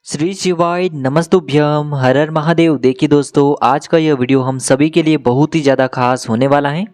श्री शिवाय नमस्तुभ्यम हर हर महादेव। देखिए दोस्तों, आज का यह वीडियो हम सभी के लिए बहुत ही ज़्यादा खास होने वाला है,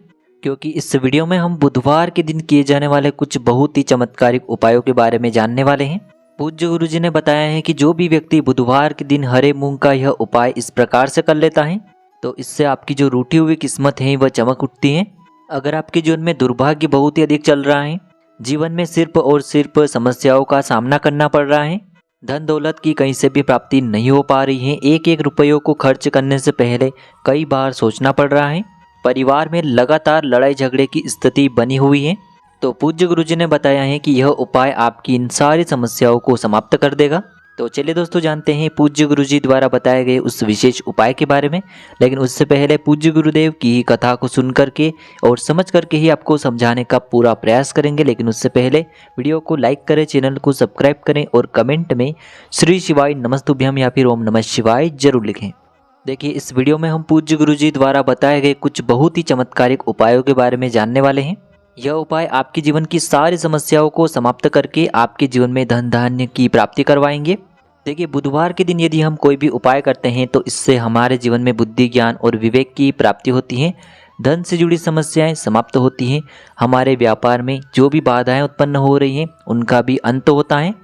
क्योंकि इस वीडियो में हम बुधवार के दिन किए जाने वाले कुछ बहुत ही चमत्कारिक उपायों के बारे में जानने वाले हैं। पूज्य गुरु जी ने बताया है कि जो भी व्यक्ति बुधवार के दिन हरे मूंग का यह उपाय इस प्रकार से कर लेता है तो इससे आपकी जो रूठी हुई किस्मत है वह चमक उठती है। अगर आपके जीवन में दुर्भाग्य बहुत ही अधिक चल रहा है, जीवन में सिर्फ और सिर्फ समस्याओं का सामना करना पड़ रहा है, धन दौलत की कहीं से भी प्राप्ति नहीं हो पा रही है, एक एक रुपयों को खर्च करने से पहले कई बार सोचना पड़ रहा है, परिवार में लगातार लड़ाई झगड़े की स्थिति बनी हुई है, तो पूज्य गुरुजी ने बताया है कि यह उपाय आपकी इन सारी समस्याओं को समाप्त कर देगा। तो चलिए दोस्तों, जानते हैं पूज्य गुरुजी द्वारा बताए गए उस विशेष उपाय के बारे में। लेकिन उससे पहले पूज्य गुरुदेव की ही कथा को सुन करके और समझ करके ही आपको समझाने का पूरा प्रयास करेंगे। लेकिन उससे पहले वीडियो को लाइक करें, चैनल को सब्सक्राइब करें और कमेंट में श्री शिवाय नमस्तुभ्यम या फिर ओम नमः शिवाय जरूर लिखें। देखिए, इस वीडियो में हम पूज्य गुरुजी द्वारा बताए गए कुछ बहुत ही चमत्कारिक उपायों के बारे में जानने वाले हैं। यह उपाय आपके जीवन की सारी समस्याओं को समाप्त करके आपके जीवन में धन धान्य की प्राप्ति करवाएंगे। देखिए, बुधवार के दिन यदि हम कोई भी उपाय करते हैं तो इससे हमारे जीवन में बुद्धि, ज्ञान और विवेक की प्राप्ति होती है, धन से जुड़ी समस्याएं समाप्त होती हैं, हमारे व्यापार में जो भी बाधाएं उत्पन्न हो रही हैं उनका भी अंत होता है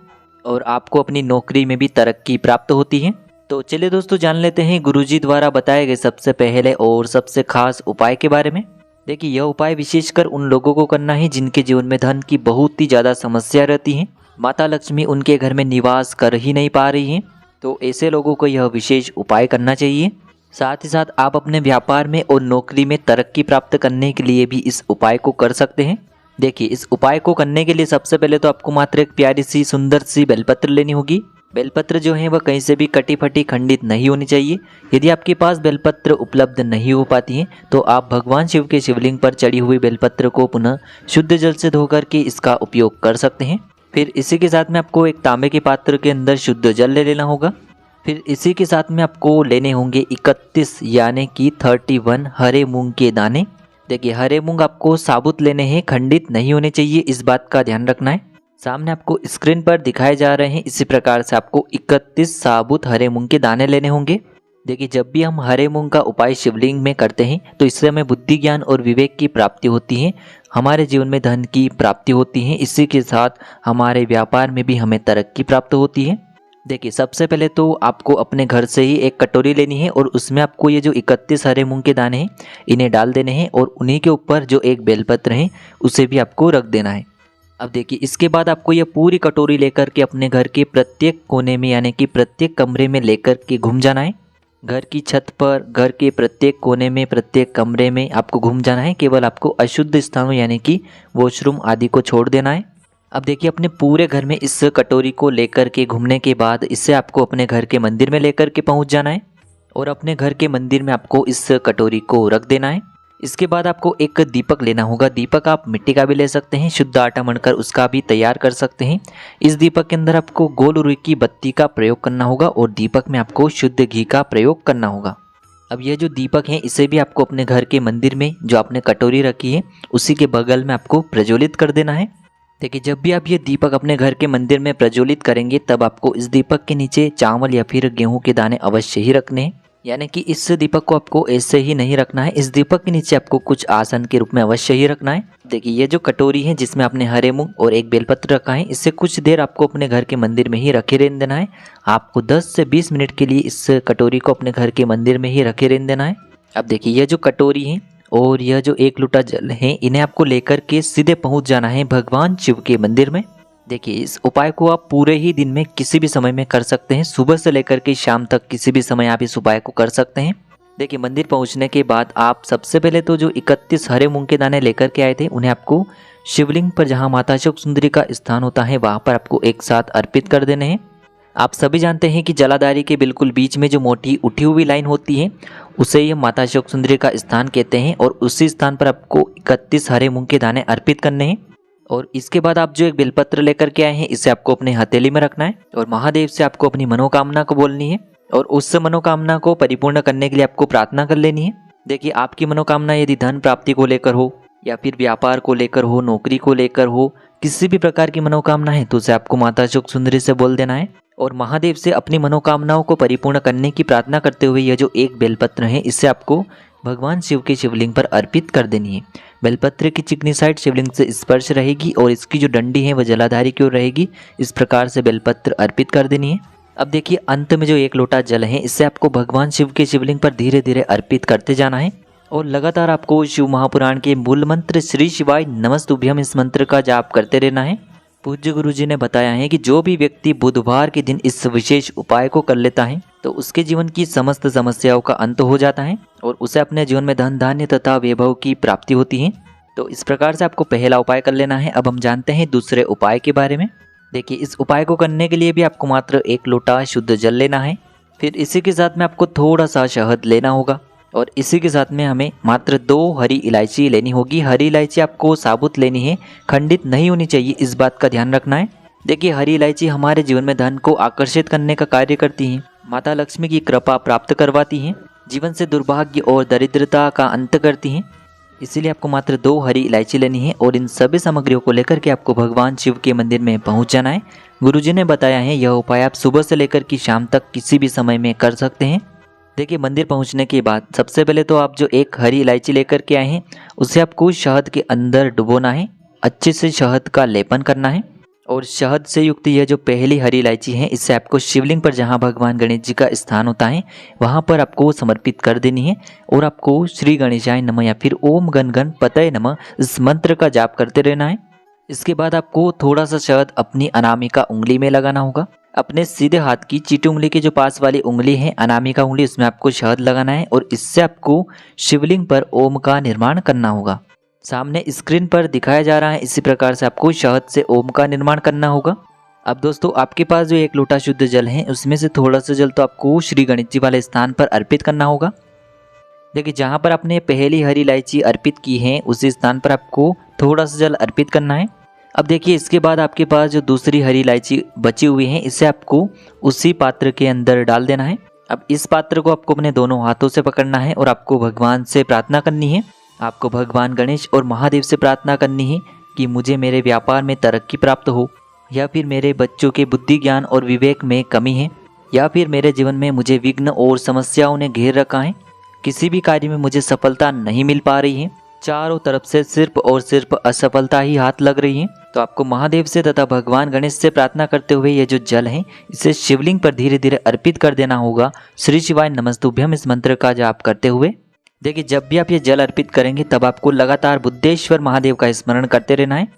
और आपको अपनी नौकरी में भी तरक्की प्राप्त होती है। तो चलिए दोस्तों, जान लेते हैं गुरुजी द्वारा बताए गए सबसे पहले और सबसे खास उपाय के बारे में। देखिए, यह उपाय विशेषकर उन लोगों को करना है जिनके जीवन में धन की बहुत ही ज़्यादा समस्या रहती है, माता लक्ष्मी उनके घर में निवास कर ही नहीं पा रही हैं, तो ऐसे लोगों को यह विशेष उपाय करना चाहिए। साथ ही साथ आप अपने व्यापार में और नौकरी में तरक्की प्राप्त करने के लिए भी इस उपाय को कर सकते हैं। देखिए, इस उपाय को करने के लिए सबसे पहले तो आपको मात्र एक प्यारी सी सुंदर सी बेलपत्र लेनी होगी। बेलपत्र जो है वह कहीं से भी कटी फटी खंडित नहीं होनी चाहिए। यदि आपके पास बेलपत्र उपलब्ध नहीं हो पाती है तो आप भगवान शिव के शिवलिंग पर चढ़ी हुई बेलपत्र को पुनः शुद्ध जल से धो करके इसका उपयोग कर सकते हैं। फिर इसी के साथ में आपको एक तांबे के पात्र के अंदर शुद्ध जल ले लेना होगा। फिर इसी के साथ में आपको लेने होंगे 31 यानी कि 31 हरे मूंग के दाने। देखिए, हरे मूंग आपको साबुत लेने हैं, खंडित नहीं होने चाहिए, इस बात का ध्यान रखना है। सामने आपको स्क्रीन पर दिखाए जा रहे हैं, इसी प्रकार से आपको 31 साबुत हरे मूंग के दाने लेने होंगे। देखिए, जब भी हम हरे मूंग का उपाय शिवलिंग में करते हैं तो इससे हमें बुद्धि, ज्ञान और विवेक की प्राप्ति होती है, हमारे जीवन में धन की प्राप्ति होती है, इसी के साथ हमारे व्यापार में भी हमें तरक्की प्राप्त होती है। देखिए, सबसे पहले तो आपको अपने घर से ही एक कटोरी लेनी है और उसमें आपको ये जो 31 हरे मूंग के दाने हैं इन्हें डाल देने हैं और उन्हीं के ऊपर जो एक बेलपत्र है उसे भी आपको रख देना है। अब देखिए, इसके बाद आपको ये पूरी कटोरी लेकर के अपने घर के प्रत्येक कोने में यानी कि प्रत्येक कमरे में लेकर के घूम जाना है। घर की छत पर, घर के प्रत्येक कोने में, प्रत्येक कमरे में आपको घूम जाना है। केवल आपको अशुद्ध स्थानों यानी कि वॉशरूम आदि को छोड़ देना है। अब देखिए, अपने पूरे घर में इस कटोरी को लेकर के घूमने के बाद इसे आपको अपने घर के मंदिर में लेकर के पहुंच जाना है और अपने घर के मंदिर में आपको इस कटोरी को रख देना है। इसके बाद आपको एक दीपक लेना होगा। दीपक आप मिट्टी का भी ले सकते हैं, शुद्ध आटा मढ़कर उसका भी तैयार कर सकते हैं। इस दीपक के अंदर आपको गोल रुई की बत्ती का प्रयोग करना होगा और दीपक में आपको शुद्ध घी का प्रयोग करना होगा। अब यह जो दीपक है इसे भी आपको अपने घर के मंदिर में जो आपने कटोरी रखी है उसी के बगल में आपको प्रज्वलित कर देना है। देखिए, जब भी आप ये दीपक अपने घर के मंदिर में प्रज्वलित करेंगे तब आपको इस दीपक के नीचे चावल या फिर गेहूं के दाने अवश्य ही रखने हैं, यानी कि इस दीपक को आपको ऐसे ही नहीं रखना है, इस दीपक के नीचे आपको कुछ आसन के रूप में अवश्य ही रखना है। देखिए, ये जो कटोरी है जिसमें आपने हरे मूंग और एक बेलपत्र रखा है, इससे कुछ देर आपको अपने घर के मंदिर में ही रखे रहने देना है। आपको 10 से 20 मिनट के लिए इस कटोरी को अपने घर के मंदिर में ही रखे रहने देना है। अब देखिए, यह जो कटोरी है और यह जो 1 लोटा जल है इन्हें आपको लेकर के सीधे पहुंच जाना है भगवान शिव के मंदिर में। देखिए, इस उपाय को आप पूरे ही दिन में किसी भी समय में कर सकते हैं, सुबह से लेकर के शाम तक किसी भी समय आप इस उपाय को कर सकते हैं। देखिए, मंदिर पहुंचने के बाद आप सबसे पहले तो जो 31 हरे मूंग के दाने लेकर के आए थे उन्हें आपको शिवलिंग पर जहां माता शोक सुंदरी का स्थान होता है वहां पर आपको एक साथ अर्पित कर देने हैं। आप सभी जानते हैं कि जलाधारी के बिल्कुल बीच में जो मोटी उठी हुई लाइन होती है उसे ये माता शोक सुंदरी का स्थान कहते हैं और उसी स्थान पर आपको 31 हरे मूंग के दाने अर्पित करने हैं। और इसके बाद आप जो एक बेलपत्र लेकर के आए हैं इसे आपको अपने हथेली में रखना है और महादेव से आपको अपनी मनोकामना को बोलनी है और उस मनोकामना को परिपूर्ण करने के लिए आपको प्रार्थना कर लेनी है। देखिए, आपकी मनोकामना यदि धन प्राप्ति को लेकर हो या फिर व्यापार को लेकर हो, नौकरी को लेकर हो, किसी भी प्रकार की मनोकामना है तो उसे आपको माता शोक सुंदरी से बोल देना है। और महादेव से अपनी मनोकामनाओं को परिपूर्ण करने की प्रार्थना करते हुए यह जो एक बेलपत्र है इससे आपको भगवान शिव के शिवलिंग पर अर्पित कर देनी है। बेलपत्र की चिकनी साइड शिवलिंग से स्पर्श रहेगी और इसकी जो डंडी है वह जलाधारी की ओर रहेगी। इस प्रकार से बेलपत्र अर्पित कर देनी है। अब देखिए अंत में जो एक लोटा जल है इससे आपको भगवान शिव के शिवलिंग पर धीरे धीरे अर्पित करते जाना है और लगातार आपको शिव महापुराण के मूल मंत्र श्री शिवाय नमस्तुभ्यम इस मंत्र का जाप करते रहना है। पूज्य गुरु जी ने बताया है कि जो भी व्यक्ति बुधवार के दिन इस विशेष उपाय को कर लेता है तो उसके जीवन की समस्त समस्याओं का अंत हो जाता है और उसे अपने जीवन में धन धान्य तथा वैभव की प्राप्ति होती है। तो इस प्रकार से आपको पहला उपाय कर लेना है। अब हम जानते हैं दूसरे उपाय के बारे में। देखिए इस उपाय को करने के लिए भी आपको मात्र 1 लोटा शुद्ध जल लेना है। फिर इसी के साथ में आपको थोड़ा सा शहद लेना होगा और इसी के साथ में हमें मात्र 2 हरी इलायची लेनी होगी। हरी इलायची आपको साबुत लेनी है, खंडित नहीं होनी चाहिए, इस बात का ध्यान रखना है। देखिए हरी इलायची हमारे जीवन में धन को आकर्षित करने का कार्य करती हैं, माता लक्ष्मी की कृपा प्राप्त करवाती हैं, जीवन से दुर्भाग्य और दरिद्रता का अंत करती हैं। इसीलिए आपको मात्र 2 हरी इलायची लेनी है और इन सभी सामग्रियों को लेकर के आपको भगवान शिव के मंदिर में पहुंच जाना है। गुरुजी ने बताया है यह उपाय आप सुबह से लेकर कि शाम तक किसी भी समय में कर सकते हैं। देखिए मंदिर पहुंचने के बाद सबसे पहले तो आप जो एक हरी इलायची लेकर के आए हैं उसे आपको शहद के अंदर डुबोना है, अच्छे से शहद का लेपन करना है और शहद से युक्त यह जो पहली हरी इलायची है इससे आपको शिवलिंग पर जहां भगवान गणेश जी का स्थान होता है वहां पर आपको समर्पित कर देनी है और आपको श्री गणेशाय नमः या फिर ओम गण गणपतये नमः इस मंत्र का जाप करते रहना है। इसके बाद आपको थोड़ा सा शहद अपनी अनामिका उंगली में लगाना होगा। अपने सीधे हाथ की चीटी उंगली के जो पास वाली उंगली है अनामिका उंगली, उसमें आपको शहद लगाना है और इससे आपको शिवलिंग पर ओम का निर्माण करना होगा। सामने स्क्रीन पर दिखाया जा रहा है, इसी प्रकार से आपको शहद से ओम का निर्माण करना होगा। अब दोस्तों आपके पास जो 1 लोटा शुद्ध जल है उसमें से थोड़ा सा जल तो आपको श्री गणेश जी वाले स्थान पर अर्पित करना होगा। देखिए जहाँ पर आपने पहली हरी इलायची अर्पित की है उसी स्थान पर आपको थोड़ा सा जल अर्पित करना है। अब देखिए इसके बाद आपके पास जो दूसरी हरी इलायची बची हुई है इसे आपको उसी पात्र के अंदर डाल देना है। अब इस पात्र को आपको अपने दोनों हाथों से पकड़ना है और आपको भगवान से प्रार्थना करनी है। आपको भगवान गणेश और महादेव से प्रार्थना करनी है कि मुझे मेरे व्यापार में तरक्की प्राप्त हो, या फिर मेरे बच्चों के बुद्धि ज्ञान और विवेक में कमी है, या फिर मेरे जीवन में मुझे विघ्न और समस्याओं ने घेर रखा है, किसी भी कार्य में मुझे सफलता नहीं मिल पा रही है, चारों तरफ से सिर्फ और सिर्फ असफलता ही हाथ लग रही है। तो आपको महादेव से तथा भगवान गणेश से प्रार्थना करते हुए ये जो जल है इसे शिवलिंग पर धीरे धीरे अर्पित कर देना होगा। श्री शिवाय नमस्तुभ्यम इस मंत्र का जाप करते हुए। देखिए जब भी आप ये जल अर्पित करेंगे तब आपको लगातार बुद्धेश्वर महादेव का स्मरण करते रहना है।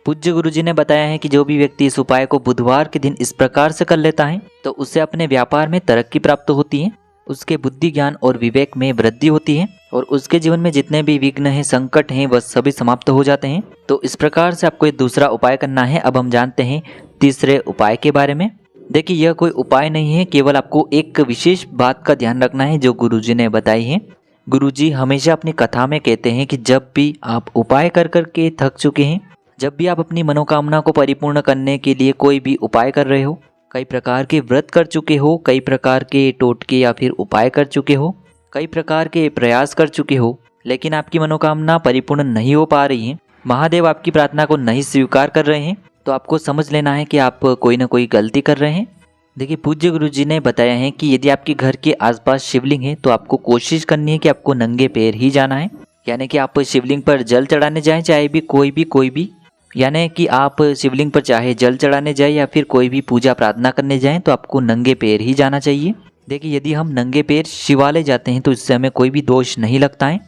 पूज्य गुरुजी ने बताया है कि जो भी व्यक्ति इस उपाय को बुधवार के दिन इस प्रकार से कर लेता है तो उसे अपने व्यापार में तरक्की प्राप्त होती है, उसके बुद्धि ज्ञान और विवेक में वृद्धि होती है और उसके जीवन में जितने भी विघ्न हैं, संकट हैं, वह सभी समाप्त हो जाते हैं। तो इस प्रकार से आपको ये दूसरा उपाय करना है। अब हम जानते हैं तीसरे उपाय के बारे में। देखिए यह कोई उपाय नहीं है, केवल आपको एक विशेष बात का ध्यान रखना है जो गुरुजी ने बताई है। गुरुजी हमेशा अपनी कथा में कहते हैं कि जब भी आप उपाय कर करके थक चुके हैं, जब भी आप अपनी मनोकामना को परिपूर्ण करने के लिए कोई भी उपाय कर रहे हो, कई प्रकार के व्रत कर चुके हो, कई प्रकार के टोटके या फिर उपाय कर चुके हो, कई प्रकार के प्रयास कर चुके हो, लेकिन आपकी मनोकामना परिपूर्ण नहीं हो पा रही है, महादेव आपकी प्रार्थना को नहीं स्वीकार कर रहे हैं, तो आपको समझ लेना है कि आप कोई ना कोई गलती कर रहे हैं। देखिए पूज्य गुरुजी ने बताया है कि यदि आपके घर के आसपास शिवलिंग है तो आपको कोशिश करनी है कि आपको नंगे पैर ही जाना है, यानी कि आप शिवलिंग पर जल चढ़ाने जाएं, चाहे भी कोई भी यानी कि आप शिवलिंग पर चाहे जल चढ़ाने जाए या फिर कोई भी पूजा प्रार्थना करने जाएं तो आपको नंगे पैर ही जाना चाहिए। देखिए यदि हम नंगे पैर शिवालय जाते हैं तो इससे हमें कोई भी दोष नहीं लगता है।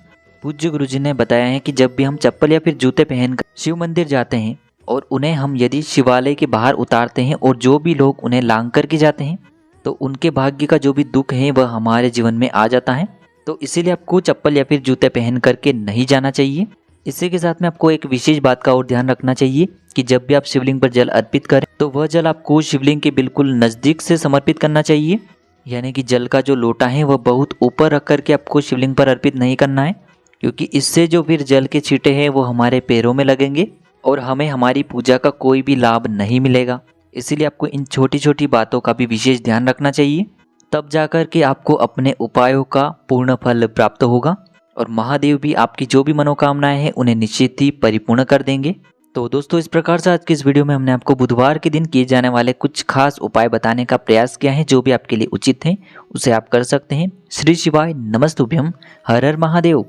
पूज्य गुरुजी ने बताया है कि जब भी हम चप्पल या फिर जूते पहनकर शिव मंदिर जाते हैं और उन्हें हम यदि शिवालय के बाहर उतारते हैं और जो भी लोग उन्हें लांग करके जाते हैं तो उनके भाग्य का जो भी दुख है वह हमारे जीवन में आ जाता है। तो इसीलिए आपको चप्पल या फिर जूते पहन करके नहीं जाना चाहिए। इसी के साथ में आपको एक विशेष बात का और ध्यान रखना चाहिए कि जब भी आप शिवलिंग पर जल अर्पित करें तो वह जल आपको शिवलिंग के बिल्कुल नज़दीक से समर्पित करना चाहिए, यानी कि जल का जो लोटा है वह बहुत ऊपर रख करके आपको शिवलिंग पर अर्पित नहीं करना है, क्योंकि इससे जो फिर जल के छींटे हैं वो हमारे पैरों में लगेंगे और हमें हमारी पूजा का कोई भी लाभ नहीं मिलेगा। इसीलिए आपको इन छोटी छोटी बातों का भी विशेष ध्यान रखना चाहिए, तब जाकर के आपको अपने उपायों का पूर्ण फल प्राप्त होगा और महादेव भी आपकी जो भी मनोकामनाएं हैं उन्हें निश्चित ही परिपूर्ण कर देंगे। तो दोस्तों इस प्रकार से आज की इस वीडियो में हमने आपको बुधवार के दिन किए जाने वाले कुछ खास उपाय बताने का प्रयास किया है, जो भी आपके लिए उचित हैं उसे आप कर सकते हैं। श्री शिवाय नमस्तुभ्यम, हर हर महादेव।